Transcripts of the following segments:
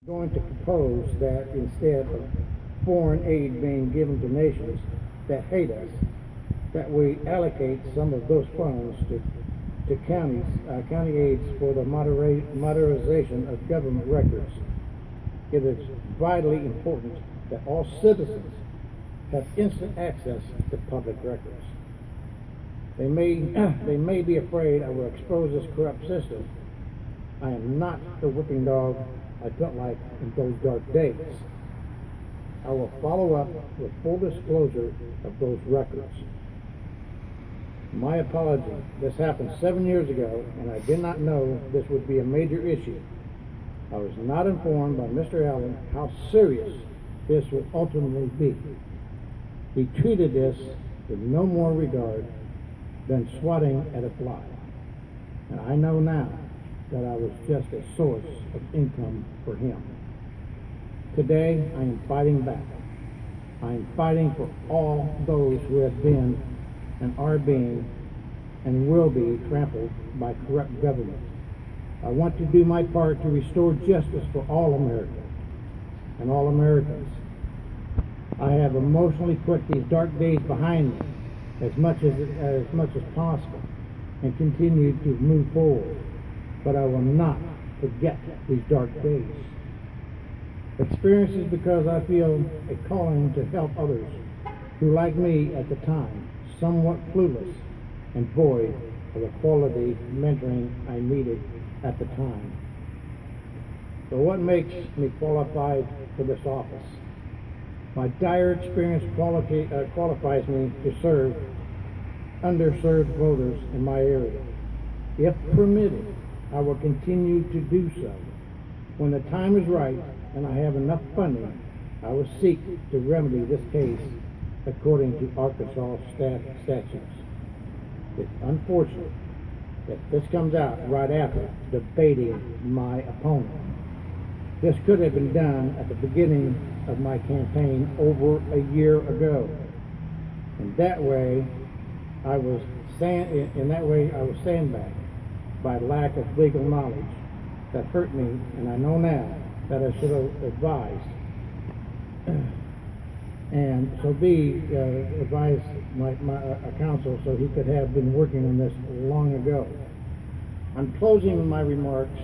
Going to propose that instead of foreign aid being given to nations that hate us, that we allocate some of those funds to county aids for the modernization of government records. It is vitally important that all citizens have instant access to public records. They may be afraid I will expose this corrupt system. I am not the whipping dog I felt like in those dark days. I will follow up with full disclosure of those records. My apology. This happened 7 years ago, and I did not know this would be a major issue. I was not informed by Mr. Allen how serious this would ultimately be. He treated this with no more regard than swatting at a fly. And I know now that I was just a source of income for him. Today, I am fighting back. I am fighting for all those who have been and are being and will be trampled by corrupt government. I want to do my part to restore justice for all America and all Americans. I have emotionally put these dark days behind me as much as possible and continue to move forward. But I will not forget these dark days. Experiences because I feel a calling to help others who, like me at the time, somewhat clueless and void of the quality mentoring I needed at the time. So what makes me qualified for this office? My dire experience qualifies me to serve underserved voters in my area. If permitted, I will continue to do so. When the time is right and I have enough funding, I will seek to remedy this case according to Arkansas statutes. It's unfortunate that this comes out right after debating my opponent. This could have been done at the beginning of my campaign over a year ago. And that way I was sandbagged by lack of legal knowledge that hurt me, and I know now that I should have advised. And so advised my counsel so he could have been working on this long ago. I'm closing my remarks.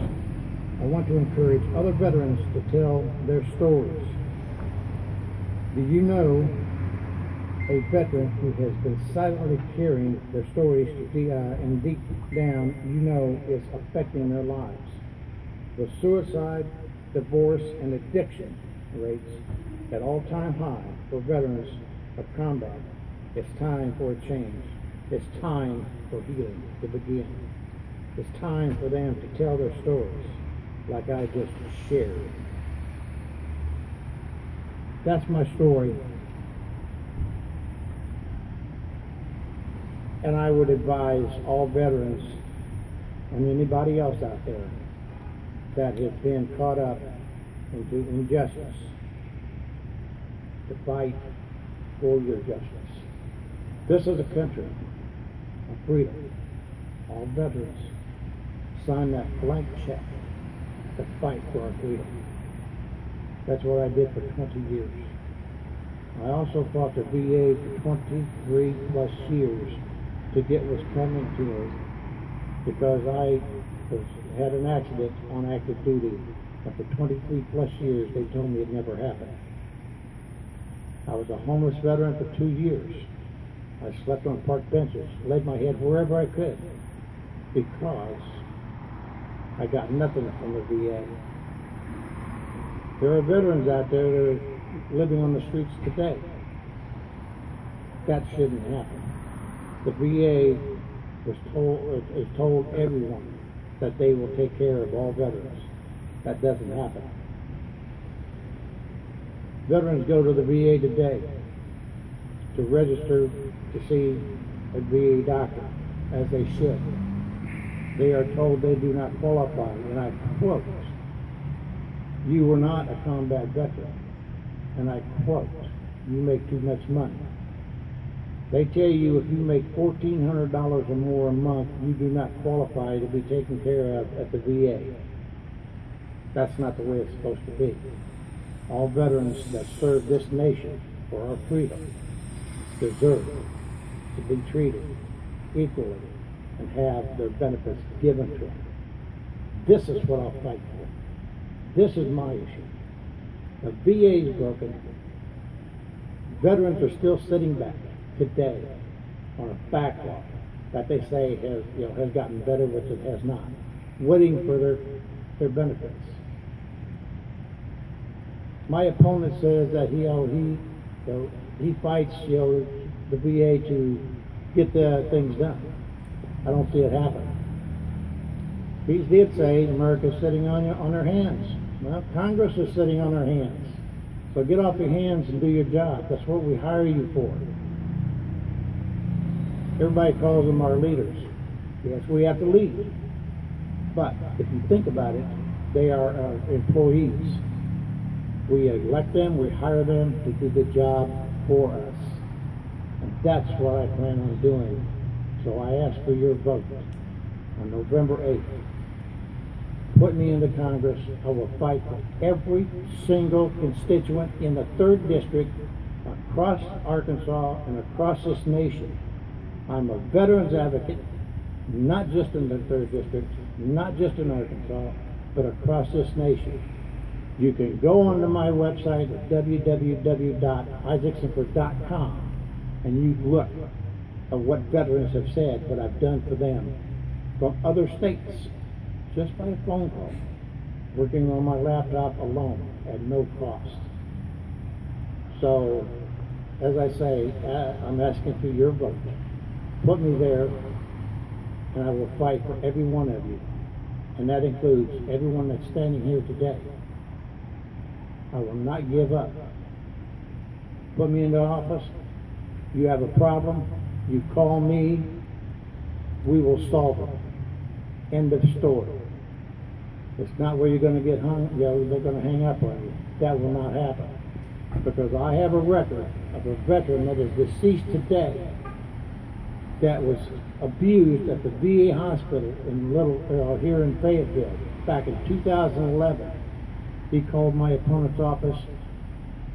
I want to encourage other veterans to tell their stories. Do you know a veteran who has been silently carrying their stories and deep down, you know, is affecting their lives? With suicide, divorce, and addiction rates at all-time high for veterans of combat, it's time for a change. It's time for healing to begin. It's time for them to tell their stories like I just shared. That's my story. And I would advise all veterans and anybody else out there that has been caught up into injustice to fight for your justice. This is a country of freedom. All veterans sign that blank check to fight for our freedom. That's what I did for 20 years. I also fought the VA for 23 plus years to get what's coming to me because I had an accident on active duty, and for 23 plus years they told me it never happened. I was a homeless veteran for 2 years. I slept on park benches, laid my head wherever I could because I got nothing from the VA. There are veterans out there that are living on the streets today. That shouldn't happen. The VA has told everyone that they will take care of all veterans. That doesn't happen. Veterans go to the VA today to register to see a VA doctor, as they should. They are told they do not qualify, and I quote, "You were not a combat veteran," and I quote, "You make too much money." They tell you if you make $1,400 or more a month, you do not qualify to be taken care of at the VA. That's not the way it's supposed to be. All veterans that serve this nation for our freedom deserve to be treated equally and have their benefits given to them. This is what I'll fight for. This is my issue. The VA is broken. Veterans are still sitting back today on a backlog that they say has gotten better, which it has not, waiting for their benefits. My opponent says that he fights the VA to get the things done. I don't see it happen. He did say America's sitting on their hands. Well, Congress is sitting on their hands. So get off your hands and do your job. That's what we hire you for. Everybody calls them our leaders. Yes, we have to lead. But if you think about it, they are our employees. We elect them, we hire them to do the job for us. And that's what I plan on doing. So I ask for your vote on November 8th. Put me into Congress. I will fight for every single constituent in the 3rd District across Arkansas and across this nation. I'm a veterans advocate, not just in the 3rd District, not just in Arkansas, but across this nation. You can go onto my website at www.isaacsonford.com and you look at what veterans have said, what I've done for them from other states, just by a phone call, working on my laptop alone at no cost. So, as I say, I'm asking for your vote. Put me there, and I will fight for every one of you. And that includes everyone that's standing here today. I will not give up. Put me into office. You have a problem, you call me, we will solve it. End of story. It's not where you're going to get hung, they're going to hang up on you. That will not happen. Because I have a record of a veteran that is deceased today that was abused at the VA hospital in here in Fayetteville back in 2011. He called my opponent's office,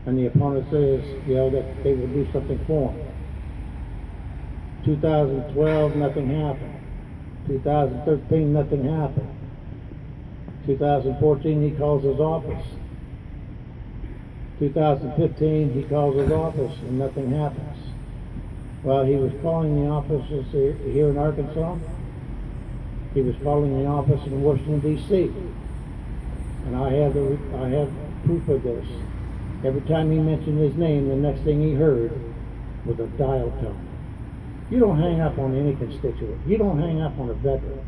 and the opponent says, that they will do something for him. 2012, nothing happened. 2013, nothing happened. 2014, he calls his office. 2015, he calls his office, and nothing happens. Well, he was calling the offices here in Arkansas. He was calling the office in Washington, D.C. And I have proof of this. Every time he mentioned his name, the next thing he heard was a dial tone. You don't hang up on any constituent. You don't hang up on a veteran.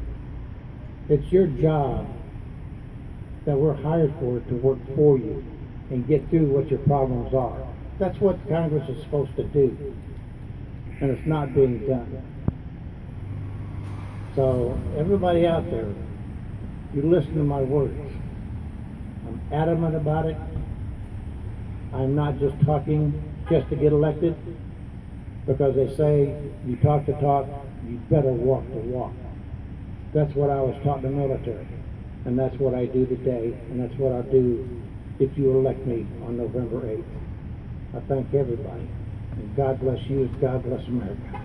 It's your job that we're hired for to work for you and get through what your problems are. That's what Congress is supposed to do. And it's not being done. So, everybody out there, you listen to my words. I'm adamant about it. I'm not just talking just to get elected, because they say you talk the talk, you better walk the walk. That's what I was taught in the military, and that's what I do today, and that's what I'll do if you elect me on November 8th. I thank everybody, and God bless you, God bless America.